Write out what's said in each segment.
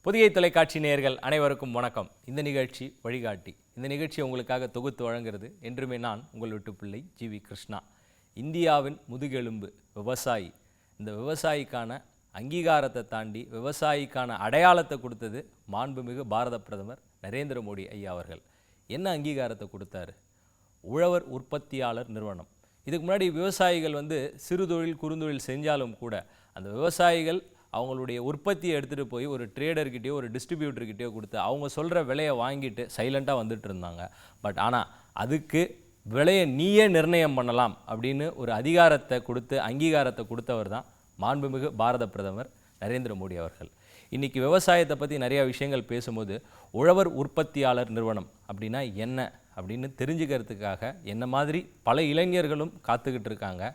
புதிய தொலைக்காட்சி நேயர்கள் அனைவருக்கும் வணக்கம். இந்த நிகழ்ச்சி வழிகாட்டி. இந்த நிகழ்ச்சியை உங்களுக்காக தொகுத்து வழங்குறது என்றுமே நான் உங்கள் வீட்டு பிள்ளை ஜி.வி. கிருஷ்ணா. இந்தியாவின் முதுகெலும்பு விவசாயி. இந்த விவசாயிக்கான அங்கீகாரத்தை தாண்டி விவசாயிக்கான அடையாளத்தை கொடுத்தது மாண்புமிகு பாரத பிரதமர் நரேந்திர மோடி ஐயா அவர்கள். என்ன அங்கீகாரத்தை கொடுத்தாரு? உழவர் உற்பத்தியாளர் நிறுவனம். இதுக்கு முன்னாடி விவசாயிகள் சிறு தொழில் குறுந்தொழில் செஞ்சாலும் கூட அந்த விவசாயிகள் அவங்களுடைய உற்பத்தியை எடுத்துகிட்டு போய் ஒரு ட்ரேடர்கிட்டயோ ஒரு டிஸ்ட்ரிபியூட்டர்கிட்டயோ கொடுத்து அவங்க சொல்கிற விலையை வாங்கிட்டு சைலண்ட்டாக வந்துட்டு இருந்தாங்க. பட் ஆனால் அதுக்கு விலையை நீயே நிர்ணயம் பண்ணலாம் அப்படின்னு ஒரு அதிகாரத்தை கொடுத்து அங்கீகாரத்தை கொடுத்தவர் தான் மாண்புமிகு பாரத பிரதமர் நரேந்திர மோடி அவர்கள். இன்றைக்கி விவசாயத்தை பற்றி நிறையா விஷயங்கள் பேசும்போது உழவர் உற்பத்தியாளர் நிறுவனம் அப்படின்னா என்ன அப்படின்னு தெரிஞ்சுக்கிறதுக்காக என்ன மாதிரி பல இளைஞர்களும் காத்துக்கிட்டு இருக்காங்க.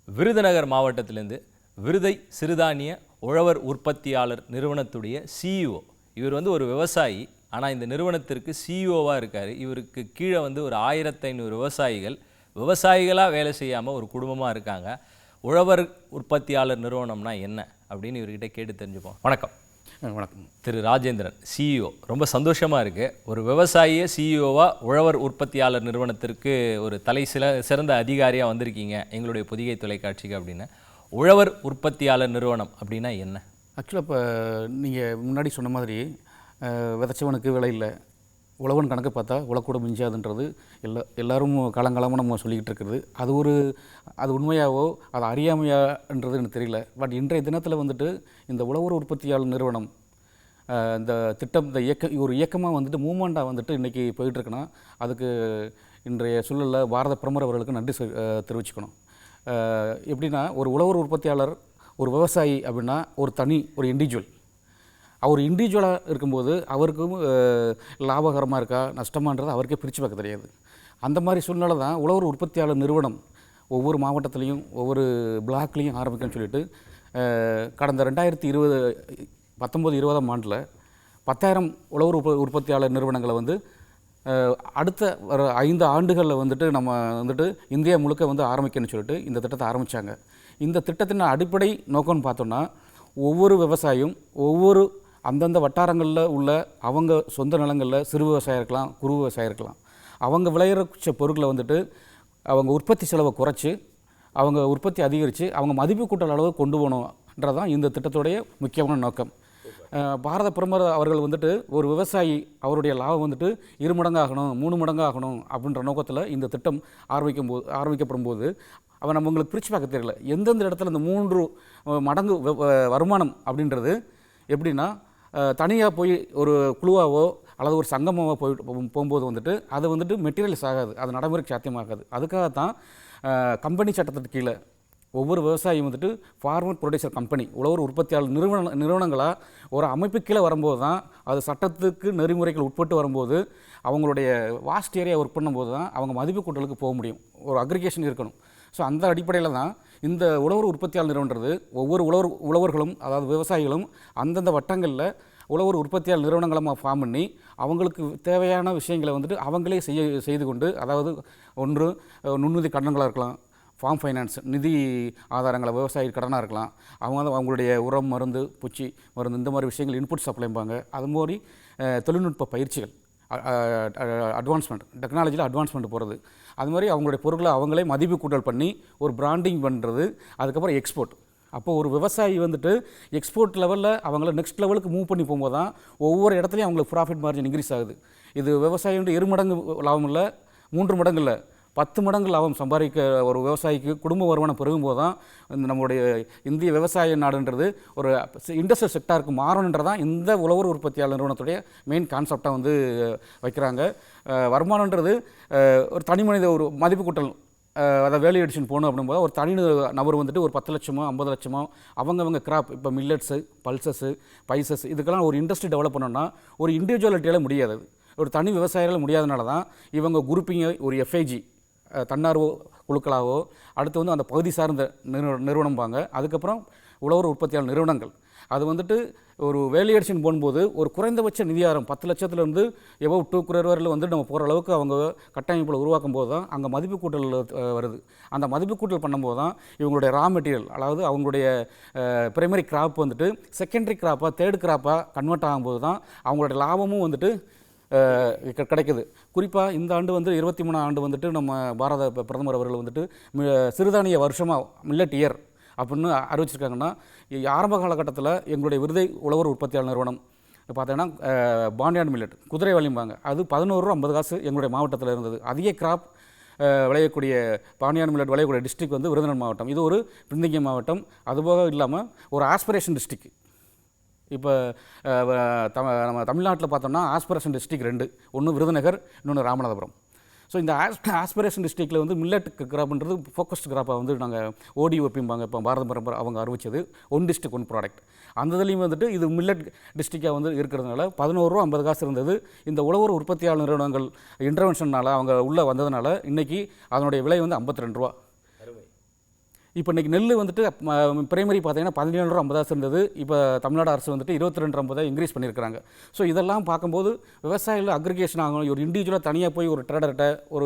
விருதுநகர் மாவட்டத்திலேருந்து விருதை சிறுதானிய உழவர் உற்பத்தியாளர் நிறுவனத்துடைய சிஇஓ. இவர் ஒரு விவசாயி, ஆனால் இந்த நிறுவனத்திற்கு சிஇஓவாக இருக்கார். இவருக்கு கீழே ஒரு 1500 விவசாயிகளாக வேலை செய்யாமல் ஒரு குடும்பமாக இருக்காங்க. உழவர் உற்பத்தியாளர் நிறுவனம்னா என்ன அப்படின்னு இவர்கிட்ட கேட்டு தெரிஞ்சுப்போம். வணக்கம். வணக்கம். திரு ராஜேந்திரன், சிஇஓ. ரொம்ப சந்தோஷமாக இருக்குது. ஒரு விவசாயியே சிஇஓவாக உழவர் உற்பத்தியாளர் நிறுவனத்திற்கு ஒரு சிறந்த அதிகாரியாக வந்திருக்கீங்க எங்களுடைய புதிய தொலைக்காட்சிக்கு அப்படின்னு. உழவர் உற்பத்தியாளர் நிறுவனம் அப்படின்னா என்ன? ஆக்சுவலாக இப்போ நீங்கள் முன்னாடி சொன்ன மாதிரி விதைச்சவனுக்கு விலை இல்லை, உழவன் கணக்கு பார்த்தா உழக்கூட மிஞ்சாதுன்றது எல்லாரும் காலங்காலமாக நம்ம சொல்லிக்கிட்டு இருக்கிறது. அது உண்மையாவோ அது அறியாமையான்றது எனக்கு தெரியல. பட் இன்றைய தினத்தில் இந்த உழவர் உற்பத்தியாளர் நிறுவனம் இந்த திட்டம் ஒரு இயக்கமாக மூமெண்ட்டாக இன்றைக்கி போயிட்டுருக்குன்னா அதுக்கு இன்றைய சூழலில் பாரத பிரதமர் அவர்களுக்கு நன்றி தெரிவிச்சுக்கணும். எப்படின்னா, ஒரு உழவர் உற்பத்தியாளர் ஒரு விவசாயி அப்படின்னா ஒரு இண்டிவிஜுவல். அவர் இண்டிவிஜுவலாக இருக்கும்போது அவருக்கும் லாபகரமாக இருக்கா நஷ்டமானது அவருக்கே பிரித்து பார்க்க தெரியாது. அந்த மாதிரி சூழ்நிலை தான் உழவர் உற்பத்தியாளர் நிறுவனம் ஒவ்வொரு மாவட்டத்துலேயும் ஒவ்வொரு பிளாக்லேயும் ஆரம்பிக்கணும்னு சொல்லிட்டு கடந்த 2019-20ஆம் ஆண்டில் 10,000 உழவர் உற்பத்தியாளர் நிறுவனங்களை அடுத்த ஒரு 5 ஆண்டுகளில் நம்ம இந்தியா முழுக்க ஆரம்பிக்கணும்னு சொல்லிட்டு இந்த திட்டத்தை ஆரம்பித்தாங்க. இந்த திட்டத்தின் அடிப்படை நோக்கம்னு பார்த்தோன்னா, ஒவ்வொரு விவசாயியும் ஒவ்வொரு அந்தந்த வட்டாரங்களில் உள்ள அவங்க சொந்த நிலங்களில் சிறு விவசாயம் இருக்கலாம், குறு விவசாயம் இருக்கலாம், அவங்க விளையிற பொருட்களை அவங்க உற்பத்தி செலவை குறைச்சி அவங்க உற்பத்தி அதிகரித்து அவங்க மதிப்பு கூட்டல் அளவு கொண்டு போகணுன்றதான் இந்த திட்டத்துடைய முக்கியமான நோக்கம். பாரத பிரதமர் அவர்கள் ஒரு விவசாயி அவருடைய லாபம் 2 மடங்காகணும் 3 மடங்காகணும் அப்படின்ற நோக்கத்தில் இந்த திட்டம் ஆரம்பிக்கப்படும் போது அவன் உங்களுக்கு பிரித்து பார்க்க தெரியல. எந்தெந்த இடத்துல இந்த 3 மடங்கு வருமானம் அப்படின்றது எப்படின்னா, தனியாக போய் ஒரு குழுவாவோ அல்லது ஒரு சங்கமாவோ போகும்போது அது மெட்டீரியல்ஸ் ஆகாது, அது நடைமுறைக்கு சாத்தியமாகாது. அதுக்காகத்தான் கம்பெனி சட்டத்திற்கு கீழே ஒவ்வொரு விவசாயியும் ஃபார்மர் ப்ரொடியூசர் கம்பெனி உழவர் உற்பத்தியாளர் நிறுவனங்களாக ஒரு அமைப்பு கீழே வரும்போது தான் அது சட்டத்துக்கு நெறிமுறைகள் உட்பட்டு வரும்போது அவங்களுடைய வாஸ்ட் ஏரியா ஒர்க் பண்ணும்போது தான் அவங்க மதிப்பு கூட்டலுக்கு போக முடியும். ஒரு அக்ரிகேஷன் இருக்கணும். ஸோ அந்த அடிப்படையில் தான் இந்த உழவர் உற்பத்தியாளர் நிறுவனன்றது ஒவ்வொரு உழவர்களும் அதாவது விவசாயிகளும் அந்தந்த வட்டங்களில் உழவர் உற்பத்தியாளர் நிறுவனங்களமாக ஃபார்ம் பண்ணி அவங்களுக்கு தேவையான விஷயங்களை அவங்களே செய்து கொண்டு, அதாவது ஒன்று நுண்ணுதி கடன்களாக இருக்கலாம், ஃபார்ம் ஃபைனான்ஸ் நிதி ஆதாரங்களை விவசாயி கடனாக இருக்கலாம், அவங்களுடைய உரம் மருந்து பூச்சி மருந்து இந்த மாதிரி விஷயங்கள் இன்புட் சப்ளைம்பாங்க. அது மாதிரி தொழில்நுட்ப பயிற்சிகள், அட்வான்ஸ்மெண்ட் டெக்னாலஜியில் அட்வான்ஸ்மெண்ட் போகிறது, அது மாதிரி அவங்களுடைய பொருட்களை அவங்களே மதிப்பு கூட்டல் பண்ணி ஒரு பிராண்டிங் பண்ணுறது. அதுக்கப்புறம் எக்ஸ்போர்ட். அப்போது ஒரு விவசாயி எக்ஸ்போர்ட் லெவலில் அவங்கள நெக்ஸ்ட் லெவலுக்கு மூவ் பண்ணி போகும்போது தான் ஒவ்வொரு இடத்துலையும் அவங்களுக்கு ப்ராஃபிட் மார்ஜின் இன்க்ரீஸ் ஆகுது. இது விவசாயம் 2 மடங்கு லாபம் இல்லை, 3 மடங்கு இல்லை, 10 மடங்கு லாபம் சம்பாதிக்க ஒரு விவசாயிக்கு குடும்ப வருமானம் பெருகும்போது தான் நம்முடைய இந்திய விவசாய நாடுன்றது ஒரு இண்டஸ்ட்ரியல் செக்டாருக்கு மாறணுன்றதான் இந்த உழவர் உற்பத்தியாளர் நிறுவனத்துடைய மெயின் கான்செப்டாக வைக்கிறாங்க. வருமானன்றது ஒரு தனி மனித ஒரு மதிப்பு கூட்டல், அதாவது வேல்யூ எடிஷன் போகணும் அப்படிங்கும்போது ஒரு தனி நபர் ஒரு 10 லட்சமோ 50 லட்சமோ அவங்க கிராப் இப்போ மில்லட்ஸு பல்சஸ்ஸு பைசஸ் இதுக்கெல்லாம் ஒரு இண்டஸ்ட்ரி டெவலப் பண்ணோன்னா ஒரு இண்டிவிஜுவாலிட்டியால் முடியாது. ஒரு தனி விவசாயிகள் முடியாதனால தான் இவங்க குரூப்பிங்கை ஒரு எஃப்ஐஜி தன்னார்வ குழுக்களாகவோ அடுத்து அந்த பகுதி சார்ந்த நிறுவனம்பாங்க. அதுக்கப்புறம் உழவர் உற்பத்தியாளர் நிறுவனங்கள். அது ஒரு வேல்யூவேஷன் போகும்போது ஒரு குறைந்தபட்ச நிதியாரம் 10 லட்சத்துலேருந்து எவ்வளோ 2 crore வரையில் வந்து நம்ம போகிற அளவுக்கு அவங்க கட்டமைப்பில் உருவாக்கும் போது தான் அங்கே மதிப்பு கூட்டல் வருது. அந்த மதிப்பு கூட்டல் பண்ணும்போது தான் இவங்களுடைய ரா மெட்டீரியல், அதாவது அவங்களுடைய பிரைமரி கிராப் வந்துட்டு செகண்டரி கிராப்பாக தேர்ட் கிராப்பாக கன்வெர்ட் ஆகும்போது தான் அவங்களுடைய லாபமும் வந்துட்டு கிடைக்குது. குறிப்பாக இந்த ஆண்டு வந்து 23ஆம் ஆண்டு வந்துட்டு நம்ம பாரத பிரதமர் அவர்கள் வந்துட்டு சிறுதானிய வருஷமாக மில்லட் இயர் அப்படின்னு அறிவிச்சிருக்காங்கன்னா, ஆரம்ப காலகட்டத்தில் எங்களுடைய விருதை உழவர் உற்பத்தியாளர் நிறுவனம் பார்த்தீங்கன்னா பாண்டியான் மில்லட் குதிரை வலிம்பாங்க, அது 11 ரூபா 50 காசு எங்களுடைய மாவட்டத்தில் இருந்தது. அதிக கிராப் விளையக்கூடிய பாண்டியான் மில்லட் விளையக்கூடிய டிஸ்ட்ரிக்ட் வந்து விருதுநகர் மாவட்டம். இது ஒரு பின்தங்கிய மாவட்டம். அதுபோக இல்லாமல் ஒரு ஆஸ்பிரேஷன் டிஸ்ட்ரிக்ட். இப்போ நம்ம தமிழ்நாட்டில் பார்த்தோம்னா ஆஸ்பிரேஷன் டிஸ்ட்ரிக்ட் 2, ஒன்று விருதுநகர், இன்னொன்று ராமநாதபுரம். ஸோ இந்த ஆஸ்பிரேஷன் டிஸ்ட்ரிக்டில் வந்து மில்லட் கிராப்ன்றது ஃபோக்கஸ்ட் கிராப்பாக வந்து நாங்கள் ஓடிஓபிம்பாங்க. இப்போ பாரத பிரதமர் அவங்க அறிவிச்சது ஒன் டிஸ்ட்ரிக்ட் ஒன் ப்ராடக்ட். அந்த இதுலேயும் வந்துட்டு இது மில்லட் டிஸ்ட்ரிக்டாக வந்து இருக்கிறதுனால 11 ரூபா 50 காசு இருந்தது. இந்த உழவர் உற்பத்தியாளர் நிறுவனங்கள் இன்டர்வென்ஷனால் அவங்க உள்ளே வந்ததுனால இன்றைக்கி அதனுடைய விலை வந்து 52 ரூபா. இப்போ இன்றைக்கி நெல் வந்துட்டு பிரைமரி பார்த்தீங்கன்னா 17 ரூபா 50 காசு இருந்தது. இப்போ தமிழ்நாடு அரசு வந்துட்டு 22.50 இன்க்ரீஸ் பண்ணியிருக்கிறாங்க. ஸோ இதெல்லாம் பார்க்கும்போது விவசாயிகள் அக்ரிகேஷன் ஆகும். ஒரு இண்டிவிஜுவலாக தனியாக போய் ஒரு ட்ரேடர்கிட்ட ஒரு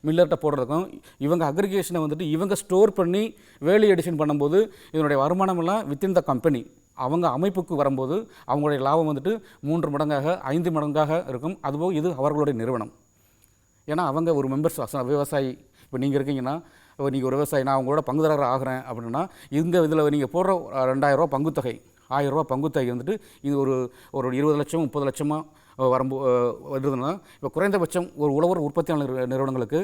மில்லர்கிட்ட போடுறதுக்கும் இவங்க அக்ரிகேஷனை வந்துட்டு இவங்க ஸ்டோர் பண்ணி வேல்யூ எடிஷன் பண்ணும்போது இதனுடைய வருமானமெல்லாம் வித்தின் த கம்பெனி அவங்க அமைப்புக்கு வரும்போது அவங்களுடைய லாபம் வந்துட்டு 3 மடங்காக 5 மடங்காக இருக்கும். அதுபோக இது அவர்களுடைய நிறுவனம். ஏன்னா அவங்க ஒரு மெம்பர்ஸ் விவசாயி. இப்போ நீங்கள் இருக்கீங்கன்னா, நீங்கள் ஒரு விவசாயி, நான் அவங்களோட பங்குதாரர் ஆகிறேன் அப்படின்னா இந்த இதில் நீங்கள் போடுற 2000 ரூபா பங்குத்தொகை, 1000 ரூபா பங்குத்தொகை வந்துட்டு இது ஒரு 20 லட்சம் 30 லட்சமாக வருதுன்னா, இப்போ குறைந்தபட்சம் ஒரு உழவர் உற்பத்தியாளர் நிறுவனங்களுக்கு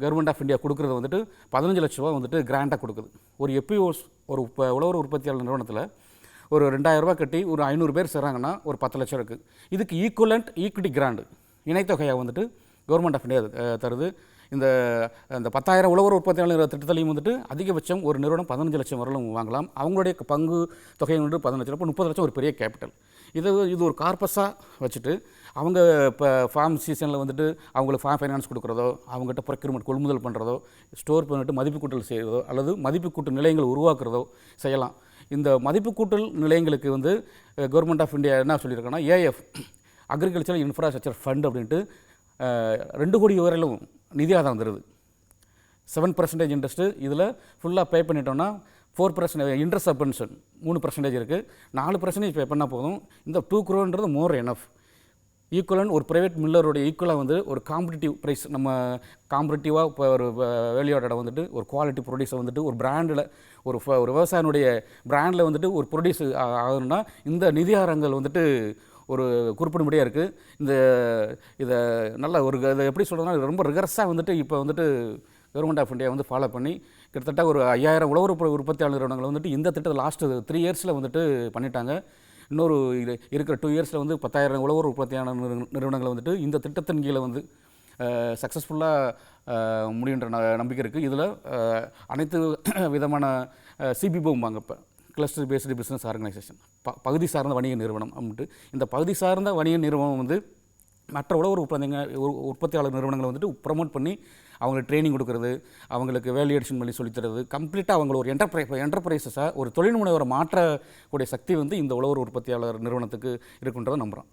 கவர்மெண்ட் ஆஃப் இந்தியா கொடுக்குறது வந்துட்டு 15 லட்ச ரூபா வந்துட்டு கிராண்டாக கொடுக்குது. ஒரு எப்பிஓஸ் ஒரு உழவர் உற்பத்தியாளர் நிறுவனத்தில் ஒரு 2000 ரூபா கட்டி ஒரு 500 பேர் சேர்றாங்கன்னா ஒரு 10 லட்சம் இருக்குது. இதுக்கு ஈக்குவலண்ட் கிராண்டு இணைத்தொகையாக வந்துட்டு கவர்மெண்ட் ஆஃப் இந்தியா தருது. இந்த 10,000 உழவர் உற்பத்தியாளர் திட்டத்திலையும் வந்துட்டு அதிகபட்சம் ஒரு நிறுவனம் 15 லட்சம் வரலும் வாங்கலாம். அவங்களுடைய பங்கு தொகை வந்து 15 லட்சம், இப்போ 30 லட்சம் ஒரு பெரிய கேபிட்டல். இது ஒரு கார்பஸாக வச்சுட்டு அவங்க இப்போ ஃபார்ம் சீசனில் வந்துட்டு அவங்களுக்கு ஃபார்ம் ஃபைனான்ஸ் கொடுக்குறதோ, அவங்ககிட்ட ப்ரொக்யூர்மெண்ட் கொள்முதல் பண்ணுறதோ, ஸ்டோர் பண்ணிட்டு மதிப்பு கூட்டல் செய்கிறதோ அல்லது மதிப்பு கூட்டல் நிலையங்கள் உருவாக்குறதோ செய்யலாம். இந்த மதிப்பு கூட்டல் நிலையங்களுக்கு வந்து கவர்மெண்ட் ஆஃப் இந்தியா என்ன சொல்லியிருக்காங்கன்னா, ஏஎஃப் அக்ரிகல்ச்சரல் இன்ஃப்ராஸ்ட்ரக்சர் ஃபண்ட் அப்படின்ட்டு 2 கோடி வரையிலும் நிதி ஆதாரம் தருது. 7% இன்ட்ரெஸ்ட்டு. இதில் ஃபுல்லாக பே பண்ணிட்டோம்னா 4% இன்ட்ரெஸ்ட் சப்வென்ஷன் 3% இருக்குது. 4% பே பண்ணால் போதும். இந்த 2 crore மோர் எனஃப். ஈக்குவலன் ஒரு ப்ரைவேட் மில்லரோட ஈக்குவலாக வந்து ஒரு காம்படிட்டிவ் ப்ரைஸ், நம்ம காம்படிட்டிவாக இப்போ ஒரு வேல்யூட வந்துட்டு ஒரு குவாலிட்டி ப்ரொடியூஸை வந்துட்டு ஒரு பிராண்டில் ஒரு விவசாயினுடைய பிராண்டில் வந்துட்டு ஒரு ப்ரொடியூஸ் ஆகணும்னா இந்த நிதி ஆதாரங்கள் வந்துட்டு ஒரு குறிப்பிடும்படியாக இருக்குது. இதை நல்ல ஒரு இதை எப்படி சொல்கிறதுனா ரொம்ப ரிகரஸாக வந்துட்டு இப்போ வந்துட்டு கவர்மெண்ட் ஆஃப் இந்தியா வந்து ஃபாலோ பண்ணி கிட்டத்தட்ட ஒரு 5000 உழவர் உற்பத்தியாளர் நிறுவனங்கள் வந்துட்டு இந்த திட்டத்தை லாஸ்ட்டு 3 இயர்ஸில் வந்துட்டு பண்ணிட்டாங்க. இன்னொரு இருக்கிற 2 இயர்ஸில் வந்து 10,000 உழவர் உற்பத்தியாளர் நிறுவனங்களை வந்துட்டு இந்த திட்டத்தின் கீழே வந்து சக்ஸஸ்ஃபுல்லாக முடியுன்ற நம்பிக்கை இருக்குது. இதில் அனைத்து விதமான சிபிஓம்பாங்க, இப்போ கிளஸ்டர் பேஸ்டு பிஸ்னஸ் ஆர்கனைசேஷன், பகுதி சார்ந்த வணிக நிறுவனம் அப்படின்ட்டு. இந்த பகுதி சார்ந்த வணிக நிறுவனம் வந்து மற்ற உழவர் உற்பத்தியாளர் நிறுவனங்களை வந்துட்டு ப்ரமோட் பண்ணி அவங்களுக்கு ட்ரைனிங் கொடுக்குறது, அவங்களுக்கு வேல்யூ எடிஷன் பண்ணி சொல்லித்தரது, கம்ப்ளீட்டாக அவங்கள ஒரு என்டர்பிரைஸஸாக ஒரு தொழில் முனைவரை மாற்றக்கூடிய சக்தி வந்து இந்த உழவர் உற்பத்தியாளர் நிறுவனத்துக்கு இருக்குன்றதை நம்புகிறோம்.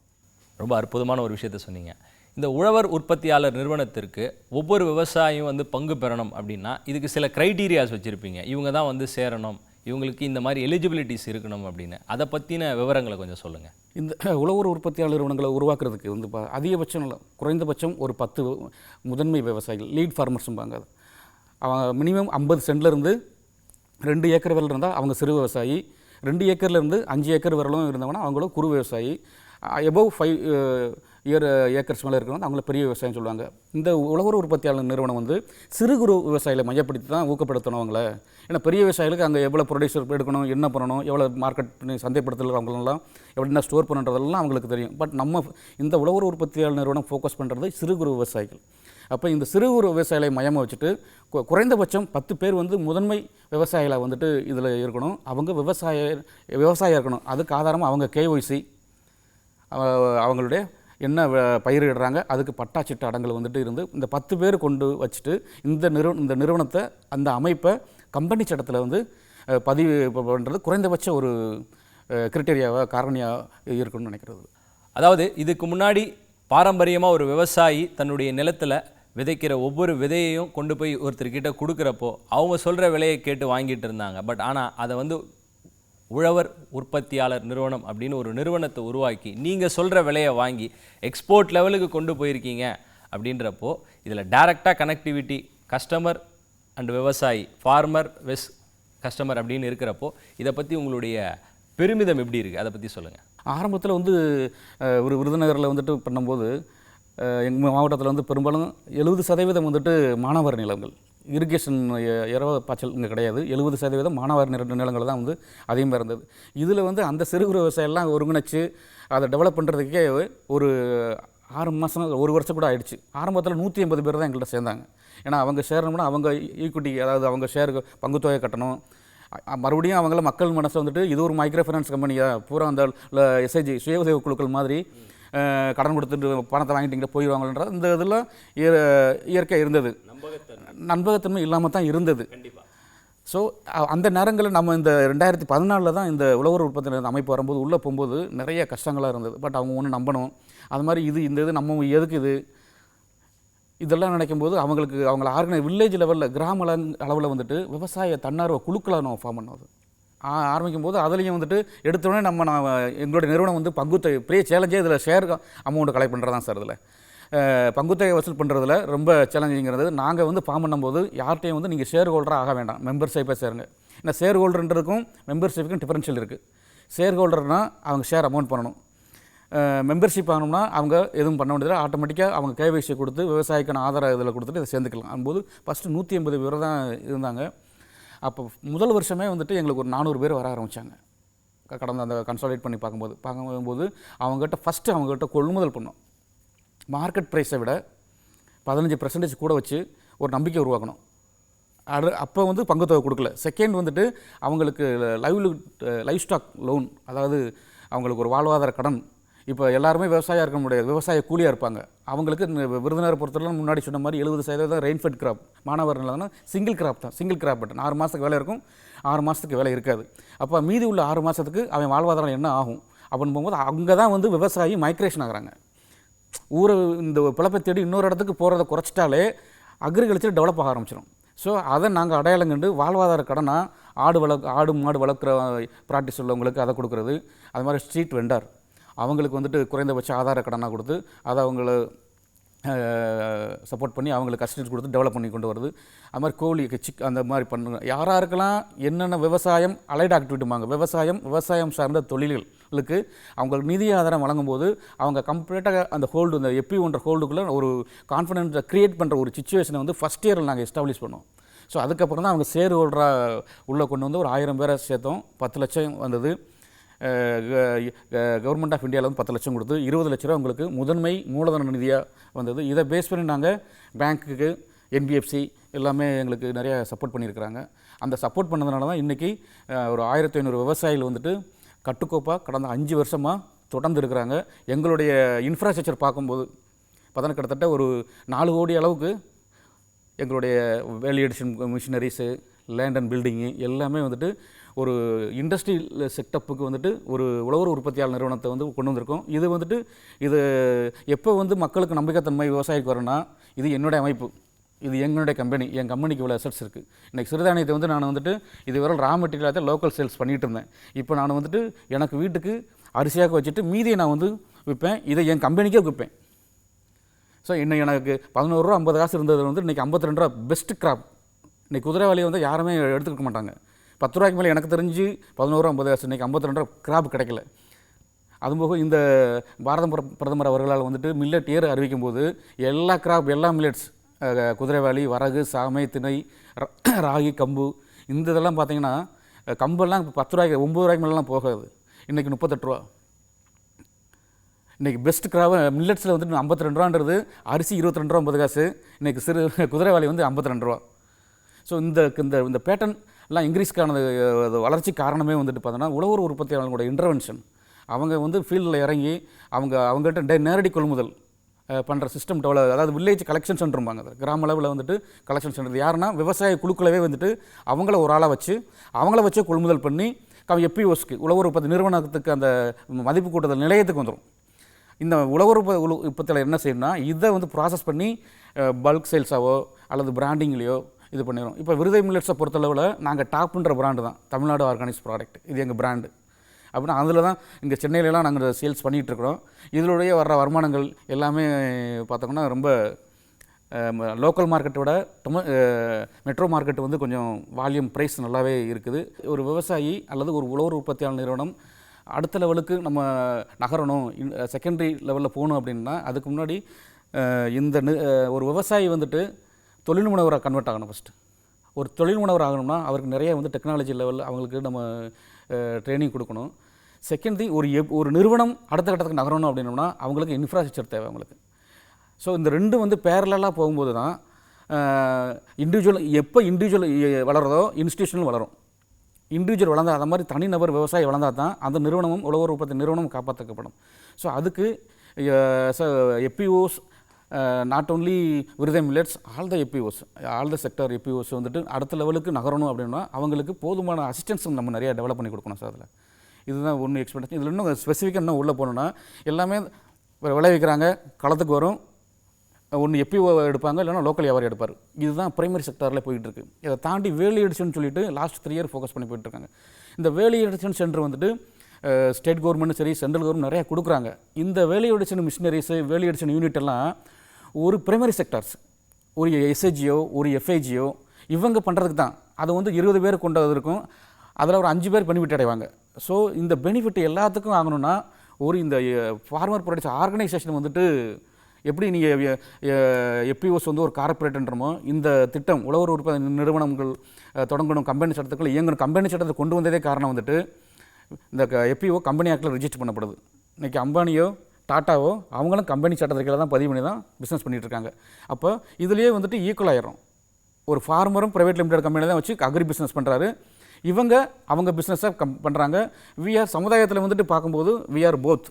ரொம்ப அற்புதமான ஒரு விஷயத்தை சொன்னீங்க. இந்த உழவர் உற்பத்தியாளர் நிறுவனத்திற்கு ஒவ்வொரு விவசாயியும் வந்து பங்கு பெறணும் அப்படின்னா இதுக்கு சில க்ரைட்டீரியாஸ் வச்சுருப்பீங்க. இவங்க தான் வந்து சேரணும், இவங்களுக்கு இந்த மாதிரி எலிஜிபிலிட்டிஸ் இருக்கணும் அப்படின்னு. அதை பற்றின விவரங்களை கொஞ்சம் சொல்லுங்கள். இந்த உழவர் உற்பத்தியாளர் நிறுவனங்களை உருவாக்குறதுக்கு வந்து அதிகபட்சம் குறைந்தபட்சம் ஒரு 10 முதன்மை விவசாயிகள், லீட் ஃபார்மர்ஸும்பாங்க. அவங்க மினிமம் 50 சென்ட்லேருந்து 2 ஏக்கர் வரல இருந்தால் அவங்க சிறு விவசாயி, 2 ஏக்கர்லேருந்து 5 ஏக்கர் வரலும் இருந்தவங்கன்னா அவங்களும் குறு விவசாயி, எபோவ் 5 ஏக்கர்ஸ் மேலே இருக்கிறவங்க அவங்கள பெரிய விவசாயம் சொல்லுவாங்க. இந்த உழவர் உற்பத்தியாளர் நிறுவனம் வந்து சிறு குறு விவசாயிகளை மையப்படுத்தி தான் ஊக்கப்படுத்தணும் அவங்கள. ஏன்னா பெரிய விவசாயிகளுக்கு அங்கே எவ்வளோ ப்ரொடியூசர் எடுக்கணும், என்ன பண்ணணும், எவ்வளோ மார்க்கெட் பண்ணி சந்தைப்படுத்தல், அவங்களெல்லாம் எப்படின்னா ஸ்டோர் பண்ணுறதெல்லாம் அவங்களுக்கு தெரியும். பட் நம்ம இந்த உழவர் உற்பத்தியாளர் நிறுவனம் ஃபோக்கஸ் பண்ணுறது சிறு குறு விவசாயிகள். அப்போ இந்த சிறு குறு விவசாயிகளை மையமாக வச்சுட்டு குறைந்தபட்சம் 10 பேர் வந்து முதன்மை விவசாயிகளை வந்துட்டு இதில் இருக்கணும். அவங்க விவசாயம் இருக்கணும். அதுக்கு ஆதாரமாக அவங்க கேஒய்சி, அவங்களுடைய என்ன பயிரிடுறாங்க, அதுக்கு பட்டாச்சிட்டு அடங்கல் வந்துட்டு இருந்து இந்த 10 பேர் கொண்டு வச்சுட்டு இந்த நிறுவனத்தை, அந்த அமைப்பை கம்பெனி சட்டத்தில் வந்து பதிவு பண்ணுறது குறைந்தபட்ச ஒரு கிரிட்டேரியாவாக காரணியாக இருக்குன்னு நினைக்கிறது. அதாவது இதுக்கு முன்னாடி பாரம்பரியமாக ஒரு விவசாயி தன்னுடைய நிலத்தில் விதைக்கிற ஒவ்வொரு விதையையும் கொண்டு போய் ஒருத்தர்கிட்ட கொடுக்குறப்போ அவங்க சொல்கிற விலையை கேட்டு வாங்கிட்டு இருந்தாங்க. பட் ஆனால் அதை வந்து உழவர் உற்பத்தியாளர் நிறுவனம் அப்படின்னு ஒரு நிறுவனத்தை உருவாக்கி நீங்கள் சொல்கிற விலையை வாங்கி எக்ஸ்போர்ட் லெவலுக்கு கொண்டு போயிருக்கீங்க. அப்படின்றப்போ இதில் டைரெக்டாக கனெக்டிவிட்டி கஸ்டமர் அண்ட் விவசாயி, ஃபார்மர் வெஸ் கஸ்டமர் அப்படின்னு இருக்கிறப்போ இதை பற்றி உங்களுடைய பெருமிதம் எப்படி இருக்குது, அதை பற்றி சொல்லுங்கள். ஆரம்பத்தில் வந்து ஒரு விருதுநகரில் வந்துட்டு பண்ணும்போது எங்கள் மாவட்டத்தில் வந்து பெரும்பாலும் 70% வந்துட்டு மானாவாரி நிலங்கள், இரிகேஷன் இரவ பாய்ச்சல் இங்கே கிடையாது. 70% மானாவாரி நிலங்கள் தான் வந்து அதிகமாக இருந்தது. இதில் வந்து அந்த சிறு குறு விவசாயம்லாம் ஒருங்கிணைச்சு அதை டெவலப் பண்ணுறதுக்கே ஒரு 6 மாதம் 1 வருஷம் கூட ஆயிடுச்சு. ஆரம்பத்தில் 180 பேர் தான் எங்கள்கிட்ட சேர்ந்தாங்க. ஏன்னா அவங்க சேரணும்னா அவங்க ஈக்குவிட்டி, அதாவது அவங்க ஷேருக்கு பங்குத்தொகை கட்டணும். மறுபடியும் அவங்கள மக்கள் மனசை வந்துட்டு இது ஒரு மைக்ரோ ஃபைனான்ஸ் கம்பெனியாக பூரா அந்த எஸ்ஐஜி சுய உதவி குழுக்கள் மாதிரி கடன் கொடுத்துட்டு பணத்தை வாங்கிட்டீங்க போயிடுவாங்கன்ற இந்த இதெல்லாம் இயற்கை இருந்தது, நம்பகத்தன்மை இல்லாமல் தான் இருந்தது. ஸோ அந்த நேரங்களில் நம்ம இந்த 2014 தான் இந்த உழவர் உற்பத்தி அமைப்பு வரும்போது உள்ளே போகும்போது நிறைய கஷ்டங்களாக இருந்தது. பட் அவங்க ஒன்று நம்பணும், அது மாதிரி இந்த இது நம்ம எதுக்கு இதெல்லாம் நினைக்கும் போது அவங்கள வில்லேஜ் லெவலில் கிராம அளவில் வந்துட்டு விவசாய தன்னார்வ குழுக்களை நம்ம ஃபார்ம் பண்ணது ஆரம்பிக்கும் போது அதுலேயும் வந்துட்டு எடுத்தோடனே நான் எங்களுடைய நிறுவனம் வந்து பங்குத்தொகை பெரிய சேலஞ்சே இதில் ஷேர் அமௌண்ட்டு கலெக்ட் பண்ணுறது தான் சார். இதில் பங்குத்தொகை வசூல் பண்ணுறதுல ரொம்ப சேலஞ்சிங்கிறது நாங்கள் வந்து ஃபார்ம் பண்ணும்போது யார்கிட்டையும் வந்து நீங்கள் ஷேர் ஹோல்டராக ஆக வேண்டாம், மெம்பர்ஷிப்பை சேருங்க. ஏன்னா ஷேர் ஹோல்டர்ன்றதுக்கும் மெம்பர்ஷிப்புக்கும் டிஃபரன்ஷியல் இருக்குது. ஷேர் ஹோல்டர்னால் அவங்க ஷேர் அமௌண்ட் பண்ணணும், மெம்பர்ஷிப் ஆகணும்னா அவங்க எதுவும் பண்ண வேண்டியதில்லை, ஆட்டோமேட்டிக்காக அவங்க கேவைசி கொடுத்து விவசாயிக்கான ஆதார இதில் கொடுத்துட்டு இதை சேர்ந்துக்கலாம். அதுபோது ஃபஸ்ட்டு 180 பேர் தான் இருந்தாங்க. அப்போ முதல் வருஷமே வந்துட்டு எங்களுக்கு ஒரு 400 பேர் வர ஆரம்பித்தாங்க. கடந்த அந்த கன்சாலிடேட் பண்ணி பார்க்கும்போது அவங்ககிட்ட ஃபஸ்ட்டு அவங்ககிட்ட கொள்முதல் பண்ணோம். மார்க்கெட் ப்ரைஸை விட 15% கூட வச்சு ஒரு நம்பிக்கை உருவாக்கணும். அப்போ வந்து பங்குத்தொகை கொடுக்கல. செகண்ட் வந்துட்டு அவங்களுக்கு லைவ் ஸ்டாக் லோன், அதாவது அவங்களுக்கு ஒரு வாழ்வாதார கடன். இப்போ எல்லாருமே விவசாயம் இருக்க முடியாது, விவசாய கூலியாக இருப்பாங்க. அவங்களுக்கு விருதுநகர் பொறுத்தவரை முன்னாடி சொன்ன மாதிரி 70% ரெயின்ஃபெட் கிராப், மானாவாரி நிலம்னா சிங்கிள் கிராப் தான், சிங்கிள் கிராப் பட்டன் 6 மாதத்துக்கு வேலை இருக்கும், 6 மாதத்துக்கு வேலை இருக்காது. அப்போ மீதி உள்ள 6 மாதத்துக்கு அவன் வாழ்வாதாரம் என்ன ஆகும் அப்படின்னு போகும்போது அங்கே தான் வந்து விவசாயி மைக்ரேஷன் ஆகிறாங்க. ஊரை இந்த பிழப்பை தேடி இன்னொரு இடத்துக்கு போகிறத குறைச்சிட்டாலே அக்ரிகல்ச்சர் டெவலப் ஆக ஆரம்பிச்சிடும். ஸோ அதை நாங்கள் அடையாளம் கண்டு வாழ்வாதார கடனாக ஆடு மாடு வளர்க்குற ப்ராக்டிஸ் உள்ளவங்களுக்கு அதை கொடுக்குறது. அது மாதிரி ஸ்ட்ரீட் வெண்டார் அவங்களுக்கு வந்துட்டு குறைந்தபட்ச ஆதார கடனாக கொடுத்து அதை அவங்கள சப்போர்ட் பண்ணி அவங்களுக்கு கஸ்டடி கொடுத்து டெவலப் பண்ணி கொண்டு வருது. அது மாதிரி கோழி அந்த மாதிரி பண்ணுங்க. யாராருக்கெல்லாம் என்னென்ன விவசாயம் அலைட் ஆக்டிவிட்டிமாங்க, விவசாயம் சார்ந்த தொழில்களுக்கு அவங்களுக்கு நிதி ஆதாரம் வழங்கும்போது அவங்க கம்ப்ளீட்டாக அந்த ஹோல்டு, இந்த எப்பி1 ஹோல்டுக்குள்ளே ஒரு கான்ஃபிடென்ஸை க்ரியேட் பண்ணுற ஒரு சிச்சுவேஷனை வந்து ஃபஸ்ட் இயரில் நாங்கள் எஸ்டாப்ளிஷ் பண்ணோம். ஸோ அதுக்கப்புறம் தான் அவங்க ஷேர் ஹோல்டராக உள்ளே கொண்டு வந்து ஒரு 1000 பேரை சேர்த்தோம். 10 லட்சம் வந்தது. கவர்மெண்ட் ஆஃப் இந்தியாவில் வந்து 10 லட்சம் கொடுத்து 20 லட்ச ரூபா உங்களுக்கு முதன்மை மூலதன நிதியாக வந்தது. இதை பேஸ் பண்ணி நாங்கள் பேங்க்குக்கு, என்பிஎஃப்சி எல்லாமே எங்களுக்கு நிறைய சப்போர்ட் பண்ணியிருக்கிறாங்க. அந்த சப்போர்ட் பண்ணதுனால தான் இன்றைக்கி ஒரு 1500 விவசாயிகள் வந்துட்டு கட்டுக்கோப்பாக கடந்த 5 வருஷமாக தொடர்ந்து இருக்கிறாங்க. எங்களுடைய இன்ஃப்ராஸ்ட்ரக்சர் பார்க்கும்போது பார்த்தோன்னா கிட்டத்தட்ட ஒரு 4 கோடி அளவுக்கு எங்களுடைய வேல்யூடேஷன் மிஷினரிஸு, லேண்ட் அண்ட் பில்டிங்கு எல்லாமே வந்துட்டு ஒரு இண்டஸ்ட்ரியல் செட்டப்புக்கு வந்துட்டு ஒரு உழவர் உற்பத்தியாளர் நிறுவனத்தை வந்து கொண்டு வந்திருக்கோம். இது வந்துட்டு இது எப்போ வந்து மக்களுக்கு நம்பிக்கைத்தன்மை விவசாயிக்கு வரும்னா, இது என்னுடைய அமைப்பு, இது எங்களுடைய கம்பெனி, என் கம்பெனிக்கு இவ்வளோ அசட்ஸ் இருக்குது. இன்றைக்கி சிறுதானியத்தை வந்து நான் வந்துட்டு இதுவரை ரா மெட்டீரியலாக லோக்கல் சேல்ஸ் பண்ணிகிட்டு இருந்தேன். இப்போ நான் வந்துட்டு எனக்கு வீட்டுக்கு அரிசியாக வச்சுட்டு மீதியை நான் வந்து விற்பேன். இதை என் கம்பெனிக்கே விற்பேன். ஸோ இன்னும் எனக்கு 11 ரூபா 50 காசு இருந்தது வந்து இன்றைக்கி 52 ரூபா பெஸ்ட் கிராப். இன்றைக்கி குதிரைவாளியை வந்து யாருமே எடுத்துக்க மாட்டாங்க. 10 ரூபாய்க்கு மேலே எனக்கு தெரிஞ்சு 11 ரூபா 50 காசு, இன்றைக்கி 52 ரூபா கிராப் கிடைக்கல. அதுபோக இந்த பாரத பிரதமர் அவர்களால் வந்துட்டு மில்லட் இயர் அறிவிக்கும் போது எல்லா கிராப், எல்லா மில்லட்ஸ், குதிரைவாளி, வரகு, சாமை, திணை, ராகி, கம்பு, இந்த இதெல்லாம் பார்த்திங்கன்னா கம்பெல்லாம் 10 ரூபாய்க்கு 9 ரூபாய்க்கு மேலாம் போகாது. இன்றைக்கி 38 ரூபா. இன்றைக்கி பெஸ்ட் கிராப் மில்லட்ஸில் வந்துட்டு 52 ரூபான்றது அரிசி 22 ரூபா 50 காசு. இன்றைக்கி குதிரைவாளி வந்து 52 ரூபா. ஸோ இந்த பேட்டர்ன் எல்லாம் இன்க்ரீஸ்க்கான வளர்ச்சி காரணமே வந்துட்டு பார்த்தோன்னா உழவர் உற்பத்தியாளர்களோட இன்டர்வென்ஷன். அவங்க வந்து ஃபீல்டில் இறங்கி அவங்ககிட்ட நேரடி கொள்முதல் பண்ணுற சிஸ்டம் டெவலப், அதாவது வில்லேஜ் கலெக்ஷன் சென்டர்ம்பாங்க. அது கிராம அளவில் வந்துட்டு கலெக்ஷன் சென்டர் யாருன்னா விவசாய குழுக்களவே வந்துட்டு அவங்கள ஒரு ஆளாக வச்சு அவங்கள வச்சே கொள்முதல் பண்ணி எப்பிஓஸ்க்கு உழவர் உற்பத்தி நிறுவனத்துக்கு அந்த மதிப்பு கூட்டுதல் நிலையத்துக்கு வந்துடும். இந்த உழவர் உற்பத்தியாளர் என்ன செய்யணும்னா இதை வந்து ப்ராசஸ் பண்ணி பல்க் சேல்ஸாவோ அல்லது பிராண்டிங்லேயோ இது பண்ணிடும். இப்போ விருதை மில்லட்ஸை பொறுத்தளவில் நாங்கள் டாப்ன்ற பிராண்டு தான் தமிழ்நாடு ஆர்கானிக்ஸ் ப்ராடக்ட், இது எங்கள் பிராண்டு. அப்படின்னா அதில் தான் இங்கே சென்னையிலலாம் நாங்கள் சேல்ஸ் பண்ணிகிட்ருக்குறோம். இதனுடைய வர்ற வருமானங்கள் எல்லாமே பார்த்தோம்னா ரொம்ப லோக்கல் மார்க்கெட்டை விட மெட்ரோ மார்க்கெட் வந்து கொஞ்சம் வால்யூம் ப்ரைஸ் நல்லாவே இருக்குது. ஒரு விவசாயி அல்லது ஒரு உழவர் உற்பத்தியாளர் நிறுவனம் அடுத்த லெவலுக்கு நம்ம நகரணும், செகண்டரி லெவலில் போகணும் அப்படின்னா அதுக்கு முன்னாடி இந்த ஒரு விவசாயி வந்துட்டு தொழில் முனைவராக கன்வெர்ட் ஆகணும். ஃபஸ்ட்டு ஒரு தொழில் முனைவர் ஆகணும்னா அவருக்கு நிறைய வந்து டெக்னாலஜி லெவலில் அவங்களுக்கு நம்ம ட்ரைனிங் கொடுக்கணும். செகண்ட் திங், ஒரு நிறுவனம் அடுத்த கட்டத்துக்கு நகரணும் அப்படின்னோம்னா அவங்களுக்கு இன்ஃப்ராஸ்ட்ரக்சர் தேவை அவங்களுக்கு. ஸோ இந்த ரெண்டும் வந்து பேரலாக போகும்போது தான் இண்டிவிஜுவல் வளருதோ இன்ஸ்டிடியூஷனல் வளரும். இண்டிவிஜுவல் வளர்ந்தால் அது மாதிரி தனிநபர் விவசாயி வளர்ந்தால் தான் அந்த நிறுவனமும் உழவர் உற்பத்தி நிறுவனமும் காப்பாற்றப்படும். ஸோ அதுக்கு எப்பிஓஸ் நாட் ஓன்லி விருதை மில்லட்ஸ், ஆல் த செக்டர் எப்பிஓஸ் வந்துட்டு அடுத்த லெவலுக்கு நகரணும் அப்படின்னா அவங்களுக்கு போதுமான அசிஸ்டன்ஸ் நம்ம நிறைய டெவலப் பண்ணி கொடுக்கணும் சார். அதில் இதுதான் ஒன்று எக்ஸ்பெக்டேஷன். இதில் இன்னும் ஸ்பெசிஃபிக்காக இன்னும் உள்ளே போகணுன்னா எல்லாமே விளைவிக்கிறாங்க, களத்துக்கு வரும், ஒன்று எப்பிஓ எடுப்பாங்க இல்லைனா லோக்கல் வியாபாரி எடுப்பார். இதுதான் பிரைமரி செக்டாரில் போயிட்டுருக்கு. இதை தாண்டி வேலி எடிஷன் சொல்லிட்டு லாஸ்ட் 3 இயர் ஃபோக்கஸ் பண்ணி போயிட்டுருக்காங்க. இந்த வேலி எடிஷன் சென்டர் வந்துட்டு ஸ்டேட் கவர்மெண்ட்டும் சரி சென்ட்ரல் கவர்மெண்ட் நிறையா கொடுக்குறாங்க. இந்த வேலி எடிஷன் மிஷினரிஸு வேலி எடிஷன் யூனிட் எல்லாம் ஒரு பிரைமரி செக்டார்ஸ், ஒரு எஸ்ஐஜியோ ஒரு எஃப்ஐஜியோ இவங்க பண்ணுறதுக்கு தான். அது வந்து 20 பேர் கொண்டது இருக்கும், அதில் ஒரு 5 பேர் பெனிஃபிட் அடைவாங்க. ஸோ இந்த பெனிஃபிட் எல்லாத்துக்கும் ஆகணும்னா ஒரு இந்த ஃபார்மர் ப்ரொடக்ட்ஸ் ஆர்கனைசேஷன் வந்துட்டு எப்படி நீங்கள் எப்பிஓஸ் வந்து ஒரு கார்பரேட்ன்றமோ இந்த திட்டம் உழவர் உற்பத்தி நிறுவனங்கள் தொடங்கணும், கம்பெனி சட்டத்துக்குள்ள இயங்கணும். கம்பெனி சட்டத்தை கொண்டு வந்ததே காரணம் வந்துட்டு இந்த எப்பிஓ கம்பெனி ஆக்டில் ரிஜிஸ்டர் பண்ணப்படுது. இன்றைக்கி அம்பானியோ டாட்டாவோ அவங்களும் கம்பெனி சட்டத்துக்குள்ள தான் பதிவு பண்ணி தான் பிஸ்னஸ் பண்ணிகிட்ருக்காங்க. அப்போ இதுலேயே வந்துட்டு ஈக்குவல் ஆயிரும். ஒரு ஃபார்மரும் ப்ரைவேட் லிமிடெட் கம்பெனியில் தான் வச்சு அக்ரி பிஸ்னஸ் பண்ணுறாரு, அவங்க பிஸ்னஸை பண்ணுறாங்க. சமுதாயத்தில் வந்துட்டு பார்க்கும்போது வி ஆர் போத்,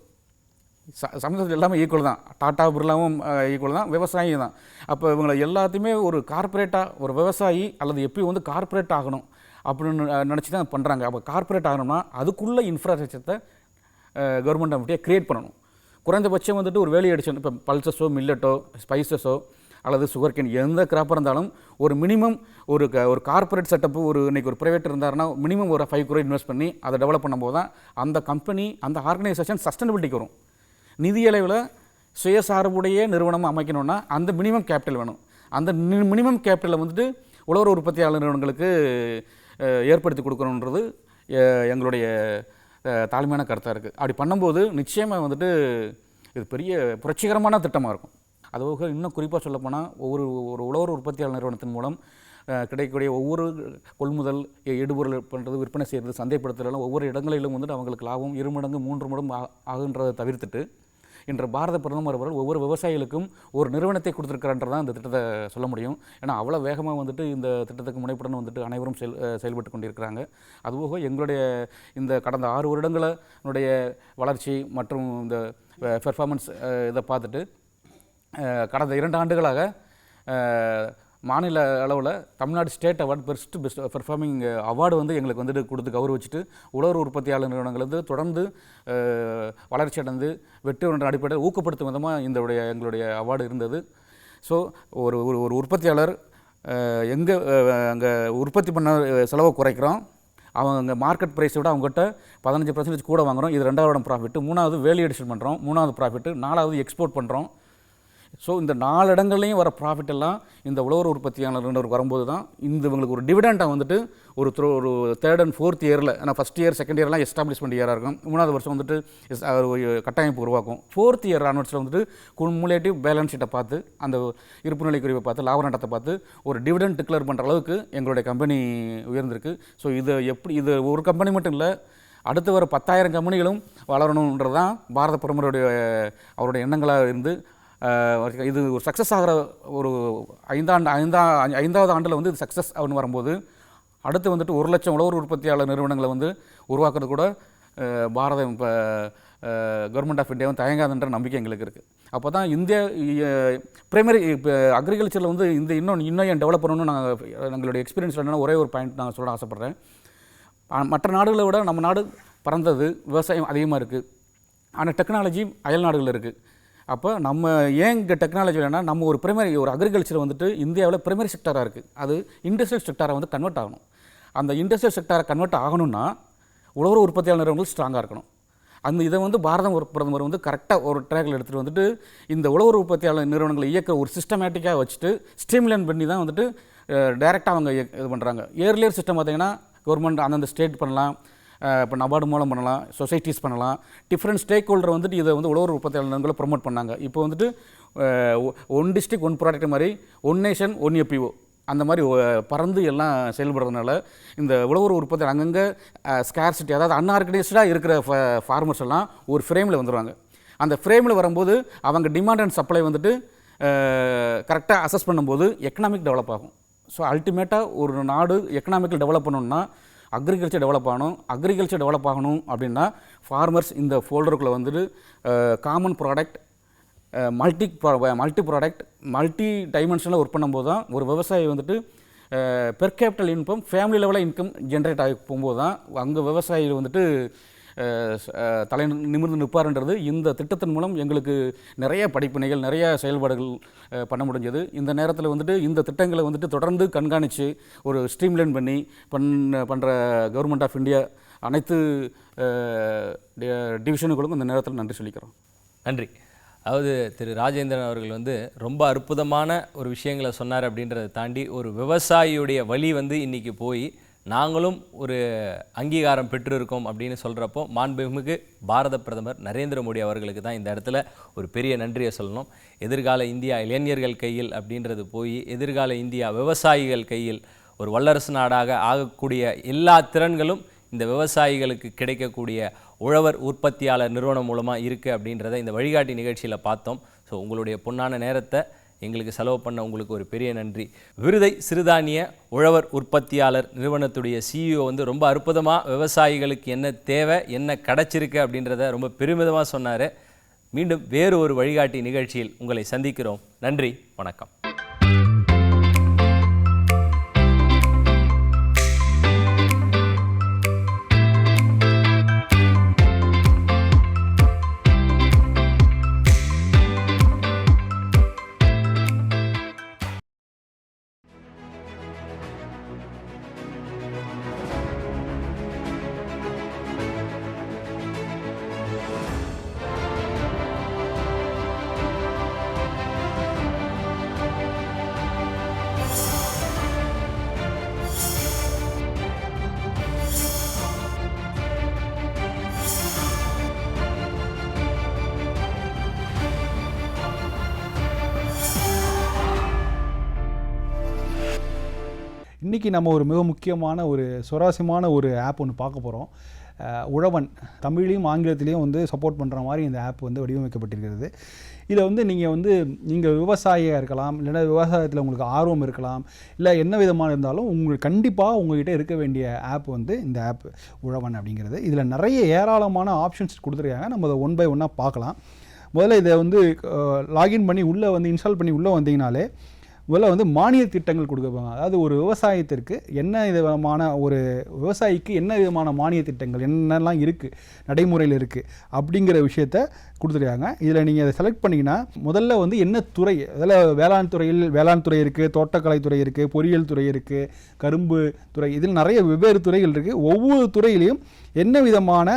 சமுதாயத்தில் எல்லாமே ஈக்குவல் தான். டாட்டா பிர்லாவும் ஈக்குவல் தான், விவசாயியும் தான். அப்போ இவங்களை எல்லாத்தையுமே ஒரு கார்ப்பரேட்டாக ஒரு விவசாயி அல்லது எப்பயும் வந்து கார்ப்பரேட் ஆகணும் அப்படின்னு நினச்சி தான் பண்ணுறாங்க. அப்போ கார்ப்பரேட் ஆகணும்னா அதுக்குள்ளே இன்ஃப்ராஸ்ட்ரக்சரை கவர்மெண்ட் அப்படியே க்ரியேட் பண்ணணும். குறைந்தபட்சம் வந்துட்டு ஒரு வேலி எடிஷன், இப்போ பல்சஸோ மில்லட்டோ ஸ்பைசஸோ அல்லது சுகர் கேன் எந்த கிராப்பாக இருந்தாலும் ஒரு மினிமம் ஒரு கார்ப்பரேட் செட்டப்பு இன்றைக்கி ஒரு ப்ரைவேட் இருந்தாருன்னா மினிமம் ஒரு 5 crore இன்வெஸ்ட் பண்ணி அதை டெவலப் பண்ணும்போது தான் அந்த கம்பெனி அந்த ஆர்கனைசேஷன் சஸ்டைனபிலிட்டிக்கு வரும். நிதி அளவில் சுயசார்புடைய நிறுவனம் அமைக்கணும்னா அந்த மினிமம் கேபிட்டல் வேணும். அந்த மினிமம் கேபிட்டலை வந்துட்டு உழவர் உற்பத்தியாளர் நிறுவனங்களுக்கு ஏற்படுத்தி கொடுக்கணுன்றது எங்களுடைய தாழ்மையான கருத்தாக இருக்குது. அப்படி பண்ணும்போது நிச்சயமாக வந்துட்டு இது பெரிய புரட்சிகரமான திட்டமாக இருக்கும். அதுபோக இன்னும் குறிப்பாக சொல்லப்போனால் ஒரு உழவர் உற்பத்தியாளர் நிறுவனத்தின் மூலம் கிடைக்கக்கூடிய ஒவ்வொரு கொள்முதல் எடுபொருள் பண்ணுறது விற்பனை செய்கிறது சந்தைப்படுத்துறதுலாம் ஒவ்வொரு இடங்களிலும் வந்துட்டு அவங்களுக்கு லாபம் 2 மடங்கு 3 மடங்கு ஆகுன்றதை தவிர்த்துட்டு இன்று பாரத பிரதமர் அவர்கள் ஒவ்வொரு விவசாயிகளுக்கும் ஒரு நிறுவனத்தை கொடுத்துருக்கிறான்றதான் இந்த திட்டத்தை சொல்ல முடியும். ஏன்னா அவ்வளோ வேகமாக வந்துட்டு இந்த திட்டத்துக்கு முனைப்புடன் வந்துட்டு அனைவரும் செயல்பட்டு கொண்டிருக்கிறாங்க. அதுபோக எங்களுடைய இந்த கடந்த 6 வருடங்களுடைய வளர்ச்சி மற்றும் இந்த பெர்ஃபார்மன்ஸ் இதை பார்த்துட்டு கடந்த 2 ஆண்டுகளாக மாநில அளவில் Tamil Nadu state award best performing award வந்து எங்களுக்கு வந்துட்டு கொடுத்து கௌரவிச்சுட்டு உழவர் உற்பத்தியாளர் நிறுவனங்கள் வந்து தொடர்ந்து வளர்ச்சி அடைந்து வெற்றி என்ற அடிப்படையில் ஊக்கப்படுத்தும் விதமாக எங்களுடைய அவார்டு இருந்தது. ஸோ ஒரு உற்பத்தியாளர் எங்கே அங்கே உற்பத்தி பண்ண செலவை குறைக்கிறோம், அவங்க மார்க்கெட் ப்ரைஸை விட அவங்ககிட்ட 15% கூட வாங்குகிறோம், இது 2வது ப்ராஃபிட்டு. 3வது வேல்யூ அடிஷன் பண்ணுறோம், 3வது ப்ராஃபிட்டு. 4வது எக்ஸ்போர்ட் பண்ணுறோம். ஸோ இந்த 4 இடங்கள்லையும் வர ப்ராஃபிட் எல்லாம் இந்த உழவர் உற்பத்தியாளர் வரும்போது தான் இவங்களுக்கு ஒரு டிவிடெண்டாக வந்துட்டு ஒரு 3rd and 4th இயரில், ஏன்னா ஃபஸ்ட் இயர் செகண்ட் இயர்லாம் எஸ்டாப்ளிஷ்மெண்ட் இயராக இருக்கும், 3வது வருஷம் வந்துட்டு கட்டமைப்பு உருவாக்கும். 4th இயர் ஆன்வர்ட்ஸில் வந்துட்டு குமுலேட்டிவ் பேலன்ஸ் ஷீட்டை பார்த்து அந்த இருப்பு நிலை குறிப்பை பார்த்து லாப நட்டத்தை பார்த்து ஒரு டிவிடெண்ட் டிக்ளேர் பண்ணுற அளவுக்கு எங்களுடைய கம்பெனி உயர்ந்திருக்கு. ஸோ இது ஒரு கம்பெனி மட்டும் இல்லை, அடுத்து வர 10,000 கம்பெனிகளும் வளரணுன்றது தான் பாரத பிரதமருடைய அவருடைய எண்ணங்களாக இருந்து இது ஒரு சக்ஸஸ் ஆகிற ஒரு 5வது ஆண்டில் வந்து இது சக்ஸஸ் அப்படின்னு வரும்போது அடுத்து வந்துட்டு 1 லட்சம் உழவர் உற்பத்தியாளர் நிறுவனங்களை வந்து உருவாக்குறது கூட பாரத இப்போ கவர்மெண்ட் ஆஃப் இந்தியாவும் தயங்காதுன்ற நம்பிக்கை எங்களுக்கு இருக்குது. அப்போ தான் இந்தியா பிரைமரி இப்போ அக்ரிகல்ச்சரில் வந்து இன்னும் ஏன் டெவலப் பண்ணணும்னு எங்களுடைய எக்ஸ்பீரியன்ஸில் என்னென்னா ஒரே ஒரு பாயிண்ட் நான் சொல்ல ஆசைப்பட்றேன். மற்ற நாடுகளை விட நம்ம நாடு பறந்தது, விவசாயம் அதிகமாக இருக்குது. ஆனால் டெக்னாலஜி அயல் நாடுகளில் இருக்குது. அப்போ நம்ம ஏன் இங்கே டெக்னாலஜி வேணா, நம்ம ஒரு அக்ரிகல்ச்சர் வந்துட்டு இந்தியாவில் பிரைமரி செக்டாராக இருக்குது. அது இண்டஸ்ட்ரியல் செக்டாரை வந்து கன்வெர்ட் ஆகணும். அந்த இண்டஸ்ட்ரியல் செக்டாரை கன்வெர்ட் ஆகணும்னா உழவர் உற்பத்தியாளர் நிறுவனங்கள் ஸ்ட்ராங்காக இருக்கணும். இதை வந்து பாரத பிரதமர் வந்து கரெக்டாக ஒரு ட்ராக்கில் எடுத்துகிட்டு வந்துட்டு இந்த உழவர் உற்பத்தியாளர் நிறுவனங்களை இயக்க ஒரு சிஸ்டமேட்டிக்காக வச்சுட்டு ஸ்ட்ரீம்லைன் பண்ணி தான் வந்துட்டு டைரெக்டாக அவங்க இது பண்ணுறாங்க. ஏர்லியர் சிஸ்டம் பார்த்திங்கன்னா கவர்மெண்ட் அந்தந்த ஸ்டேட் பண்ணலாம், இப்போ நபார்டு மூலம் பண்ணலாம், சொசைட்டிஸ் பண்ணலாம். டிஃப்ரெண்ட் ஸ்டேக் ஹோல்டர் வந்துட்டு இதை வந்து உழவர் உற்பத்தியாளர் நிறுவனங்களை ப்ரொமோட் பண்ணாங்க. இப்போ வந்துட்டு ஒன் டிஸ்ட்ரிக்ட் ஒன் ப்ராடக்ட் மாதிரி, ஒன் நேஷன் ஒன் எப்பிஓ அந்த மாதிரி பறந்து எல்லாம் செயல்படுறதுனால இந்த உழவர் உற்பத்தி அங்கங்கே ஸ்கேர்சிட்டி, அதாவது அன்ஆர்கனைஸ்டாக இருக்கிற ஃபார்மர்ஸ் எல்லாம் ஒரு ஃப்ரேமில் வந்துடுவாங்க. அந்த ஃப்ரேமில் வரும்போது அவங்க டிமாண்ட் அண்ட் சப்ளை வந்துட்டு கரெக்டாக அசஸ் பண்ணும்போது எக்கனாமிக் டெவலப் ஆகும். ஸோ அல்டிமேட்டாக ஒரு நாடு எக்கனாமிக்கல் டெவலப் பண்ணணும்னா அக்ரிகல்ச்சர் டெவலப் ஆகணும். அக்ரிகல்ச்சர் டெவலப் ஆகணும் அப்படின்னா ஃபார்மர்ஸ் இந்த ஃபோல்டருக்குள்ளே வந்துட்டு common product, multi product, multi டைமென்ஷனில் ஒர்க் பண்ணும்போது தான் ஒரு விவசாயி வந்துட்டு பெர் கேபிட்டல் இன்கம், ஃபேமிலி லெவலில் இன்கம் ஜென்ரேட் ஆகி போகும்போது தான் அங்கே விவசாயி வந்துட்டு தலை நிமிர்ந்து நிற்பாருன்றது இந்த திட்டத்தின் மூலம் எங்களுக்கு நிறைய படிப்பினைகள், நிறைய செயல்பாடுகள் பண்ண முடிஞ்சது. இந்த நேரத்தில் வந்துட்டு இந்த திட்டங்களை வந்துட்டு தொடர்ந்து கண்காணித்து ஒரு ஸ்ட்ரீம்லைன் பண்ணி பண்ணுற கவர்மெண்ட் ஆஃப் இந்தியா அனைத்து டிவிஷனுகளுக்கும் இந்த நேரத்தில் நன்றி சொல்லிக்கிறோம். நன்றி. அதாவது திரு ராஜேந்திரன் அவர்கள் வந்து ரொம்ப அற்புதமான ஒரு விஷயங்களை சொன்னார். அப்படின்றத தாண்டி ஒரு விவசாயியுடைய வழி வந்து இன்றைக்கி போய் நாங்களும் ஒரு அங்கீகாரம் பெற்றிருக்கோம் அப்படின்னு சொல்கிறப்போ மாண்புமிகு பாரத பிரதமர் நரேந்திர மோடி அவர்களுக்கு தான் இந்த இடத்துல ஒரு பெரிய நன்றியை சொல்லணும். எதிர்கால இந்தியா இளைஞர்கள் கையில் அப்படின்றது போய் எதிர்கால இந்தியா விவசாயிகள் கையில் ஒரு வல்லரசு நாடாக ஆகக்கூடிய எல்லா திறன்களும் இந்த விவசாயிகளுக்கு கிடைக்கக்கூடிய உழவர் உற்பத்தியாளர் நிறுவனம் மூலமாக இருக்குது அப்படின்றத இந்த வழிகாட்டி நிகழ்ச்சியில் பார்த்தோம். ஸோ உங்களுடைய பொன்னான நேரத்தை எங்களுக்கு செலவு பண்ண உங்களுக்கு ஒரு பெரிய நன்றி. விருதை சிறுதானிய உழவர் உற்பத்தியாளர் நிறுவனத்துடைய சிஇஓ வந்து ரொம்ப அற்புதமாக விவசாயிகளுக்கு என்ன தேவை, என்ன கிடைச்சிருக்கு அப்படின்றத ரொம்ப பெருமிதமாக சொன்னார். மீண்டும் வேறு ஒரு வழிகாட்டி நிகழ்ச்சியில் உங்களை சந்திக்கிறோம். நன்றி, வணக்கம். இன்றைக்கி நம்ம ஒரு மிக முக்கியமான ஒரு சுவாரஸ்யமான ஒரு ஆப் ஒன்று பார்க்க போகிறோம். உழவன் தமிழ்லையும் ஆங்கிலத்திலையும் வந்து சப்போர்ட் பண்ணுற மாதிரி இந்த ஆப் வந்து வடிவமைக்கப்பட்டிருக்கிறது. இதை வந்து நீங்கள் விவசாயியாக இருக்கலாம், இல்லைன்னா விவசாயத்தில் உங்களுக்கு ஆர்வம் இருக்கலாம், இல்லை என்ன விதமாக இருந்தாலும் உங்களுக்கு கண்டிப்பாக உங்கள்கிட்ட இருக்க வேண்டிய ஆப் வந்து இந்த ஆப் உழவன் அப்படிங்கிறது. இதில் நிறைய ஏராளமான ஆப்ஷன்ஸ் கொடுத்துருக்காங்க. நம்ம அதை ஒன் பை ஒன்னாக பார்க்கலாம். முதல்ல இதை வந்து லாகின் பண்ணி உள்ளே வந்து இன்ஸ்டால் பண்ணி உள்ளே வந்தீங்கனாலே முதல்ல வந்து மானிய திட்டங்கள் கொடுக்குறாங்க. அதாவது ஒரு விவசாயத்திற்கு என்ன விதமான ஒரு விவசாயிக்கு என்ன விதமான மானிய திட்டங்கள் என்னெல்லாம் இருக்குது, நடைமுறையில் இருக்குது அப்படிங்கிற விஷயத்த கொடுத்துருக்காங்க. இதில் நீங்கள் அதை செலக்ட் பண்ணிங்கன்னா முதல்ல வந்து என்ன துறை, அதில் வேளாண் துறை இருக்குது, தோட்டக்கலைத்துறை இருக்குது, பொறியியல் துறை இருக்குது, கரும்பு துறை, இதில் நிறைய வெவ்வேறு துறைகள் இருக்குது. ஒவ்வொரு துறையிலையும் என்ன விதமான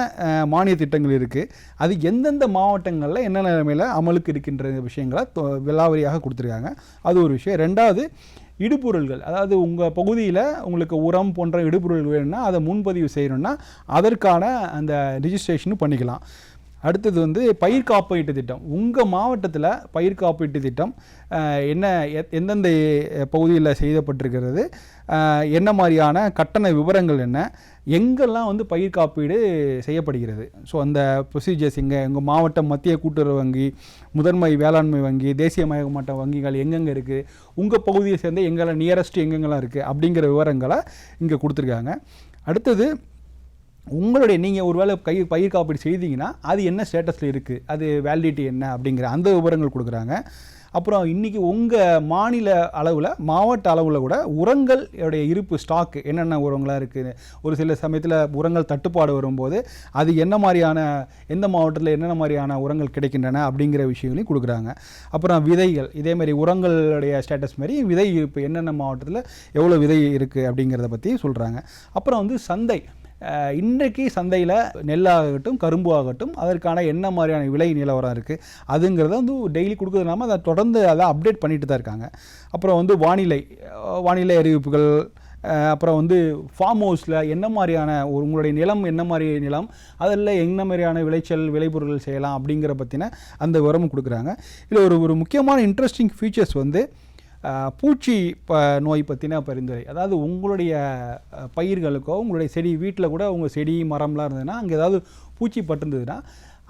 மானிய திட்டங்கள் இருக்குது, அது எந்தெந்த மாவட்டங்களில் என்ன நிலைமையில் அமலுக்கு இருக்கின்ற விஷயங்களை விலாவரியாக கொடுத்துருக்காங்க. அது ஒரு விஷயம். ரெண்டாவது இடுபொருள்கள், அதாவது உங்கள் பகுதியில் உங்களுக்கு உரம் போன்ற இடுபொருள்கள் வேணும்னா அதை முன்பதிவு செய்யணும்னா அதற்கான அந்த ரிஜிஸ்ட்ரேஷனும் பண்ணிக்கலாம். அடுத்தது வந்து பயிர் காப்பீட்டு திட்டம். உங்கள் மாவட்டத்தில் பயிர் காப்பீட்டு திட்டம் எந்தெந்த பகுதியில் செய்யப்பட்டிருக்கிறது, என்ன மாதிரியான கட்டண விவரங்கள் என்ன, எங்கெல்லாம் வந்து பயிர் காப்பீடு செய்யப்படுகிறது. ஸோ அந்த ப்ரொசீஜர்ஸ் எங்கள் மாவட்டம் மத்திய கூட்டுறவு வங்கி, முதன்மை வேளாண்மை வங்கி, தேசியமயமாட்ட வங்கிகள் எங்கெங்கே இருக்குது, உங்கள் பகுதியை சேர்ந்த எங்கெல்லாம் நியரஸ்ட் எங்கெங்கெல்லாம் இருக்குது அப்படிங்கிற விவரங்களை இங்கே கொடுத்துருக்காங்க. அடுத்தது உங்களுடைய நீங்கள் ஒரு வேளை பயிர் காப்பீடு செய்தீங்கன்னா அது என்ன ஸ்டேட்டஸில் இருக்குது, அது வேலிடிட்டி என்ன அப்படிங்கிற அந்த விவரங்கள் கொடுக்குறாங்க. அப்புறம் இன்றைக்கி உங்கள் மாநில அளவில் மாவட்ட அளவில் கூட உரங்கள் இருப்பு ஸ்டாக்கு என்னென்ன உரங்களாக இருக்குது, ஒரு சில சமயத்தில் உரங்கள் தட்டுப்பாடு வரும்போது அது என்ன மாதிரியான எந்த மாவட்டத்தில் என்னென்ன மாதிரியான உரங்கள் கிடைக்கின்றன அப்படிங்கிற விஷயங்களையும் கொடுக்குறாங்க. அப்புறம் விதைகள், இதேமாதிரி உரங்களுடைய ஸ்டேட்டஸ் மாதிரி விதை இருப்பு என்னென்ன மாவட்டத்தில் எவ்வளோ விதை இருக்குது அப்படிங்கிறத பற்றி சொல்கிறாங்க. அப்புறம் வந்து சந்தை, இன்றைக்கு சந்தையில் நெல்லாகட்டும் கரும்பு ஆகட்டும் அதற்கான என்ன மாதிரியான விலை நிலவரம் இருக்குது அதுங்கிறத வந்து டெய்லி கொடுக்குறது இல்லாமல் அதை தொடர்ந்து அதை அப்டேட் பண்ணிட்டு தான் இருக்காங்க. அப்புறம் வந்து வானிலை அறிவிப்புகள், அப்புறம் வந்து ஃபார்ம் ஹவுஸில் என்ன மாதிரியான உங்களுடைய நிலம் என்ன மாதிரி நிலம், அதில் என்ன மாதிரியான விளைபொருட்கள் செய்யலாம் அப்படிங்கிற பற்றின அந்த விவரமும் கொடுக்குறாங்க. இதில் ஒரு முக்கியமான இன்ட்ரெஸ்டிங் ஃபீச்சர்ஸ் வந்து பூச்சி நோய் பற்றின பரிந்துரை. அதாவது உங்களுடைய பயிர்களுக்கோ உங்களுடைய செடி வீட்டில் கூட உங்கள் செடி மரம்லாம் இருந்ததுன்னா அங்கே ஏதாவது பூச்சி பட்டிருந்ததுன்னா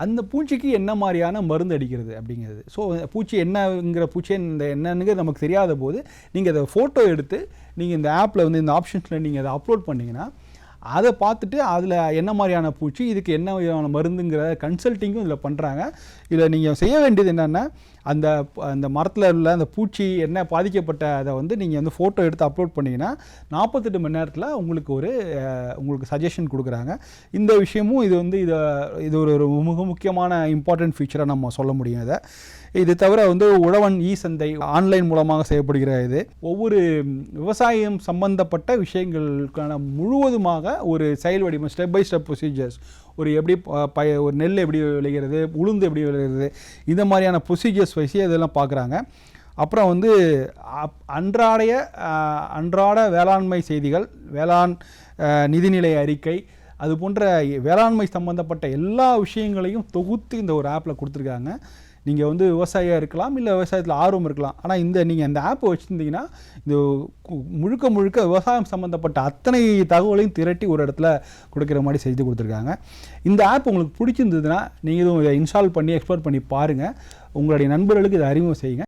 அந்த பூச்சிக்கு என்ன மாதிரியான மருந்து அடிக்கிறது அப்படிங்கிறது. ஸோ பூச்சி என்னங்கிற பூச்சி என்னங்கிறது நமக்கு தெரியாத போது நீங்கள் அதை ஃபோட்டோ எடுத்து நீங்கள் இந்த ஆப்பில் வந்து இந்த ஆப்ஷன்ஸில் நீங்கள் அதை அப்லோட் பண்ணிங்கன்னா அதை பார்த்துட்டு அதில் என்ன மாதிரியான பூச்சி, இதுக்கு என்ன மாதிரியான மருந்துங்கிற கன்சல்ட்டிங்கும் இதில் பண்ணுறாங்க. இதில் நீங்கள் செய்ய வேண்டியது என்னென்னா அந்த மரத்தில் உள்ள அந்த பூச்சி என்ன பாதிக்கப்பட்ட அதை வந்து நீங்கள் வந்து ஃபோட்டோ எடுத்து அப்லோட் பண்ணிங்கன்னா 48 மணி நேரத்தில் உங்களுக்கு சஜஷன் கொடுக்குறாங்க. இந்த விஷயமும் இது ஒரு மிக முக்கியமான இம்பார்ட்டன்ட் ஃபீச்சராக நம்ம சொல்ல முடியும். இது தவிர வந்து உழவன் சந்தை ஆன்லைன் மூலமாக செய்யப்படுகிற இது ஒவ்வொரு விவசாயம் சம்பந்தப்பட்ட விஷயங்களுக்கான முழுவதுமாக ஒரு செயல் வடிவம், ஸ்டெப் பை ஸ்டெப் ப்ரொசீஜர்ஸ், ஒரு நெல் எப்படி விளைகிறது, உளுந்து எப்படி விளைகிறது, இந்த மாதிரியான ப்ரொசீஜர்ஸ் வச்சு இதெல்லாம் பார்க்குறாங்க. அப்புறம் வந்து அன்றாட வேளாண்மை செய்திகள், வேளாண் நிதிநிலை அறிக்கை, அது போன்ற வேளாண்மை சம்பந்தப்பட்ட எல்லா விஷயங்களையும் தொகுத்து இந்த ஒரு ஆப்பில் கொடுத்துருக்காங்க. நீங்கள் வந்து விவசாயியாக இருக்கலாம், இல்லை விவசாயத்தில் ஆர்வம் இருக்கலாம். ஆனால் நீங்கள் அந்த ஆப்பை வச்சுருந்தீங்கன்னா இது முழுக்க விவசாயம் சம்மந்தப்பட்ட அத்தனை தகவலையும் திரட்டி ஒரு இடத்துல கொடுக்குற மாதிரி செய்து கொடுத்துருக்காங்க. இந்த ஆப் உங்களுக்கு பிடிச்சிருந்ததுன்னா நீங்கள் இதை இன்ஸ்டால் பண்ணி எக்ஸ்ப்ளோர் பண்ணி பாருங்கள். உங்களுடைய நண்பர்களுக்கு இதை அறிமுகம் செய்யுங்க.